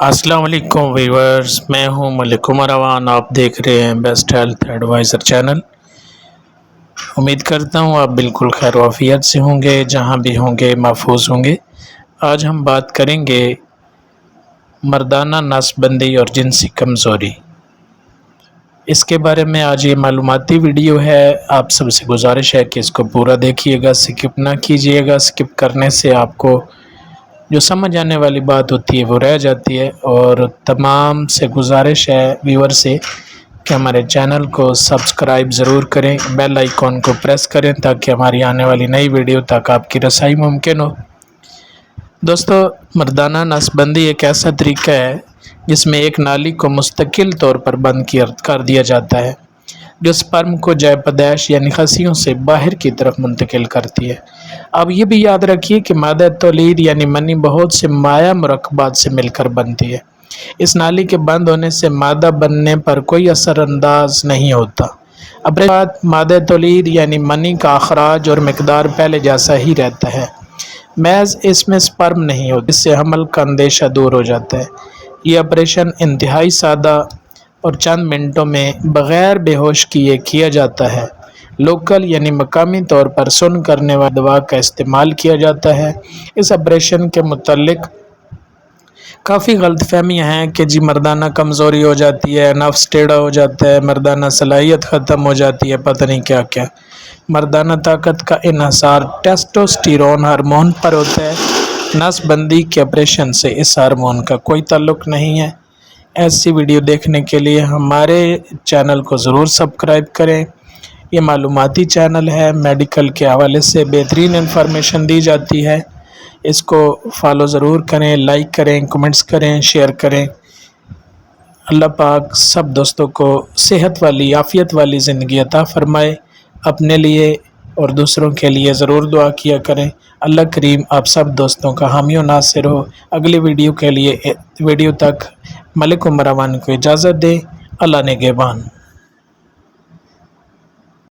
अस्सलाम वालेकुम व्यूअर्स, मैं हूं मलिक उमर अवान। आप देख रहे हैं बेस्ट हेल्थ एडवाइज़र चैनल। उम्मीद करता हूं आप बिल्कुल खैर वाफियत से होंगे, जहां भी होंगे महफूज होंगे। आज हम बात करेंगे मर्दाना नसबंदी और जिनसी कमज़ोरी। इसके बारे में आज ये मालूमाती वीडियो है। आप सबसे गुजारिश है कि इसको पूरा देखिएगा, स्किप ना कीजिएगा। स्किप करने से आपको जो समझ आने वाली बात होती है वो रह जाती है। और तमाम से गुजारिश है व्यूअर से कि हमारे चैनल को सब्सक्राइब ज़रूर करें, बेल आइकॉन को प्रेस करें ताकि हमारी आने वाली नई वीडियो तक आपकी रसाई मुमकिन हो। दोस्तों, मर्दाना नसबंदी एक ऐसा तरीका है जिसमें एक नाली को मुस्तकिल तौर पर बंद कर दिया जाता है, जो स्पर्म को जय पैदाइश यानी खसियों से बाहर की तरफ मुंतकिल करती है। अब ये भी याद रखिए कि मादा तौलीद यानी मनी बहुत से माया मुरक्कबात से मिलकर बनती है। इस नाली के बंद होने से मादा बनने पर कोई असरअंदाज नहीं होता। अब बात मादा तौलीद यानी मनी का अखराज और मकदार पहले जैसा ही रहता है, महज इसमें स्पर्म नहीं होता, इससे हमल का अंदेशा दूर हो जाता है। ये ऑपरेशन इंतहाई सादा और चंद मिनटों में बग़ैर बेहोश किए किया जाता है। लोकल यानी मकामी तौर पर सुन करने वाली दवा का इस्तेमाल किया जाता है। इस ऑपरेशन के मुतल्लिक काफ़ी गलतफहमियाँ हैं कि जी मर्दाना कमज़ोरी हो जाती है, नफ्स टेढ़ा हो जाता है, मर्दाना सलाहियत ख़त्म हो जाती है, पता नहीं क्या क्या। मर्दाना ताकत का इन्हिसार टेस्टोस्टेरोन हार्मोन पर होता है। नसबंदी के ऑपरेशन से इस हार्मोन का कोई ताल्लुक़ नहीं है। ऐसी वीडियो देखने के लिए हमारे चैनल को ज़रूर सब्सक्राइब करें। ये मालूमाती चैनल है, मेडिकल के हवाले से बेहतरीन इंफॉर्मेशन दी जाती है। इसको फॉलो ज़रूर करें, लाइक करें, कमेंट्स करें, शेयर करें। अल्लाह पाक सब दोस्तों को सेहत वाली आफ़ियत वाली ज़िंदगी अता फ़रमाए। अपने लिए और दूसरों के लिए ज़रूर दुआ किया करें। अल्लाह करीम आप सब दोस्तों का हामी व नासिर हो। अगली वीडियो के लिए वीडियो तक मलिक उमर अवान को इजाज़त दे। अल्लाह निगहबान।